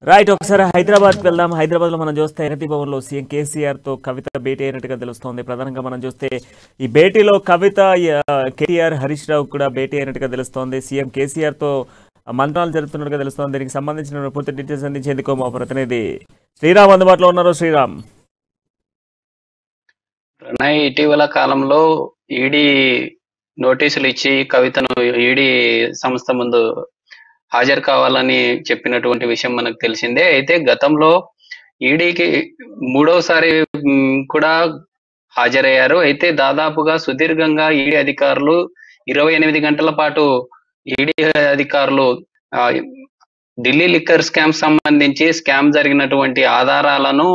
Right ఒకసారి హైదరాబాద్కి వెళ్దాం. హైదరాబాద్లో మనం చూస్తే ప్రగతి భవన్లో సీఎం కేసీఆర్తో కవిత భేటీ అయినట్టుగా తెలుస్తోంది. ప్రధానంగా మనం చూస్తే ఈ భేటీలో కవిత కేటీఆర్ హరీష్ రావు కూడా భేటీ అయినట్టుగా తెలుస్తోంది. సీఎం కేసీఆర్తో మంత్రాలు జరుపుతున్నట్టుగా తెలుస్తోంది. దీనికి సంబంధించిన పూర్తి డీటెయిల్స్ అందించేందుకు మా ప్రతినిధి శ్రీరామ్ అందుబాటులో ఉన్నారు. శ్రీరామ్, ప్రణయ్ ఇటీవల కాలంలో ఈడీ నోటీసులు ఇచ్చి కవితను ఈడీ సంస్థ ముందు హాజరు కావాలని చెప్పినటువంటి విషయం మనకు తెలిసిందే. అయితే గతంలో ఈడీకి మూడోసారి కూడా హాజరయ్యారు. అయితే దాదాపుగా సుదీర్ఘంగా ఈడీ అధికారులు 28 గంటల పాటు ఈడీ అధికారులు ఢిల్లీ లిక్కర్ స్కామ్ జరిగినటువంటి ఆధారాలను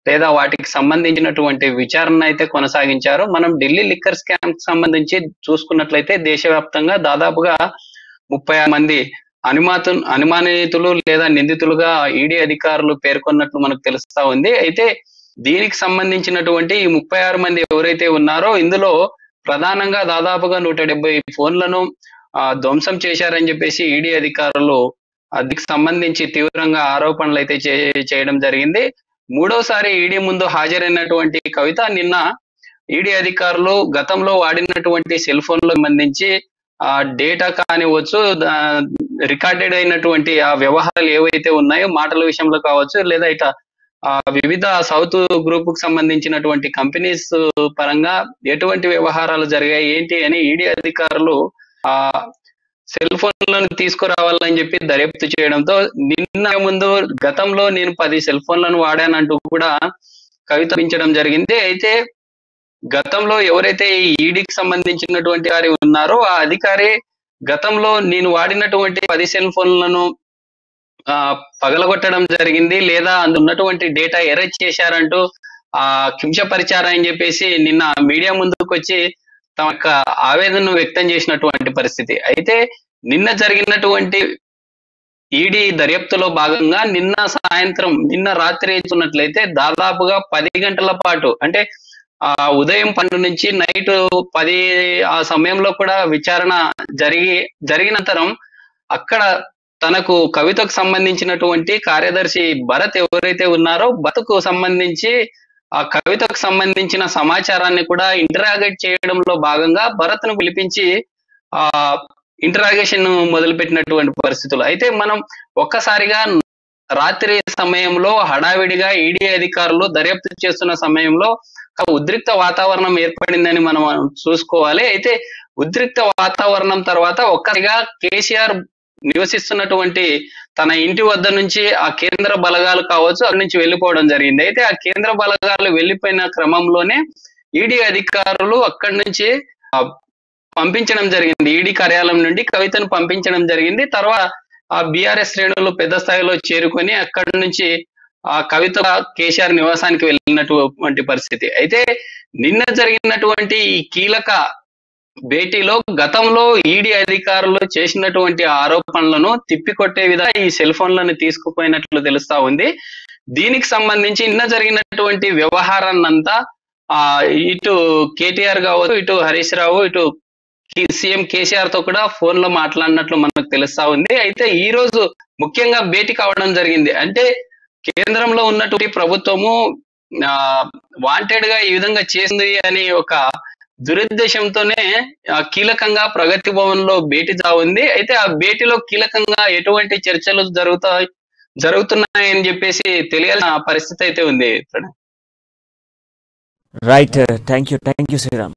లేదా వాటికి సంబంధించినటువంటి విచారణ అయితే కొనసాగించారు. మనం ఢిల్లీ లిక్కర్ స్కామ్ సంబంధించి చూసుకున్నట్లయితే దేశవ్యాప్తంగా దాదాపుగా 36 మంది అనుమానితులు లేదా నిందితులుగా ఈడీ అధికారులు పేర్కొన్నట్లు మనకు తెలుస్తా ఉంది. అయితే దీనికి సంబంధించినటువంటి ఈ 36 మంది ఎవరైతే ఉన్నారో ఇందులో ప్రధానంగా దాదాపుగా 170 ఫోన్లను ధ్వంసం చేశారని చెప్పేసి ఈడీ అధికారులు అందుకు సంబంధించి తీవ్రంగా ఆరోపణలు అయితే చేయడం జరిగింది. మూడోసారి ఈడీ ముందు హాజరైనటువంటి కవిత నిన్న ఈడీ అధికారులు గతంలో వాడినటువంటి సెల్ ఫోన్ లో సంబంధించి డేటా కానివచ్చు, రికార్డెడ్ అయినటువంటి ఆ వ్యవహారాలు ఏవైతే ఉన్నాయో మాటల విషయంలో కావచ్చు, లేదా ఇట్లా వివిధ సౌత్ గ్రూప్ కు సంబంధించినటువంటి కంపెనీస్ పరంగా ఎటువంటి వ్యవహారాలు జరిగాయి ఏంటి అని ఈడీ అధికారులు సెల్ ఫోన్లను తీసుకురావాలని చెప్పి దర్యాప్తు చేయడంతో నిన్న ముందు గతంలో నేను 10 సెల్ ఫోన్లను వాడానంటూ కూడా కవిత జరిగింది. అయితే గతంలో ఎవరైతే ఈ ఈడీకి సంబంధించినటువంటి వారు ఉన్నారో ఆ అధికారి గతంలో నేను వాడినటువంటి 10 సెల్ ఫోన్లను పగలగొట్టడం జరిగింది, లేదా అందున్నటువంటి డేటా ఎరేజ్ చేశారంటూ కించపరిచారని చెప్పేసి నిన్న మీడియా ముందుకు వచ్చి తమ యొక్క ఆవేదనను వ్యక్తం చేసినటువంటి పరిస్థితి. అయితే నిన్న జరిగినటువంటి ఈడీ దర్యాప్తులో భాగంగా నిన్న రాత్రి చూసినట్లయితే దాదాపుగా 10 గంటల పాటు, అంటే ఉదయం 12 నుంచి నైట్ 10 ఆ సమయంలో కూడా విచారణ జరిగినంతరం అక్కడ తనకు కవితకు సంబంధించినటువంటి కార్యదర్శి భరత్ ఎవరైతే ఉన్నారో భరత్కు సంబంధించి ఆ కవితకు సంబంధించిన సమాచారాన్ని కూడా ఇంటరాగేట్ చేయడంలో భాగంగా భరత్ను పిలిపించి ఇంటరాగేషన్ మొదలుపెట్టినటువంటి పరిస్థితులు. అయితే మనం ఒక్కసారిగా రాత్రి సమయంలో హడావిడిగా ఈడీ అధికారులు దర్యాప్తు చేస్తున్న సమయంలో ఉద్రిక్త వాతావరణం ఏర్పడిందని మనం చూసుకోవాలి. అయితే ఉద్రిక్త వాతావరణం తర్వాత ఒక్కసారిగా కేసీఆర్ నివసిస్తున్నటువంటి తన ఇంటి వద్ద నుంచి ఆ కేంద్ర బలగాలు కావచ్చు అక్కడి నుంచి వెళ్ళిపోవడం జరిగింది. అయితే ఆ కేంద్ర బలగాలు వెళ్ళిపోయిన క్రమంలోనే ఈడీ అధికారులు అక్కడి నుంచి పంపించడం జరిగింది. ఈడీ కార్యాలయం నుండి కవితను పంపించడం జరిగింది. తర్వాత ఆ బీఆర్ఎస్ శ్రేణులు పెద్ద స్థాయిలో చేరుకొని అక్కడి నుంచి ఆ కవిత కేసీఆర్ నివాసానికి వెళ్ళినటువంటి పరిస్థితి. అయితే నిన్న జరిగినటువంటి ఈ కీలక భేటీలో గతంలో ఈడీ అధికారులు చేసినటువంటి ఆరోపణలను తిప్పికొట్టే విధంగా ఈ సెల్ ఫోన్లను తీసుకుపోయినట్లు తెలుస్తా ఉంది. దీనికి సంబంధించి నిన్న జరిగినటువంటి వ్యవహారాన్నంతా ఇటు కేటీఆర్ కావచ్చు, ఇటు హరీష్ రావు, ఇటు సీఎం కేసీఆర్ తో కూడా ఫోన్ లో మాట్లాడినట్లు మనకు తెలుస్తా ఉంది. అయితే ఈ రోజు ముఖ్యంగా భేటీ కావడం జరిగింది. అంటే కేంద్రంలో ఉన్నటువంటి ప్రభుత్వము వాంటెడ్ గా ఈ విధంగా చేసింది అని ఒక దురుద్దేశంతోనే కీలకంగా ప్రగతి భవన్ లో భేటీ ఉంది. అయితే ఆ భేటీలో కీలకంగా ఎటువంటి చర్చలు జరుగుతున్నాయని చెప్పేసి తెలియాల్సిన పరిస్థితి అయితే ఉంది. Right, thank you Sriram.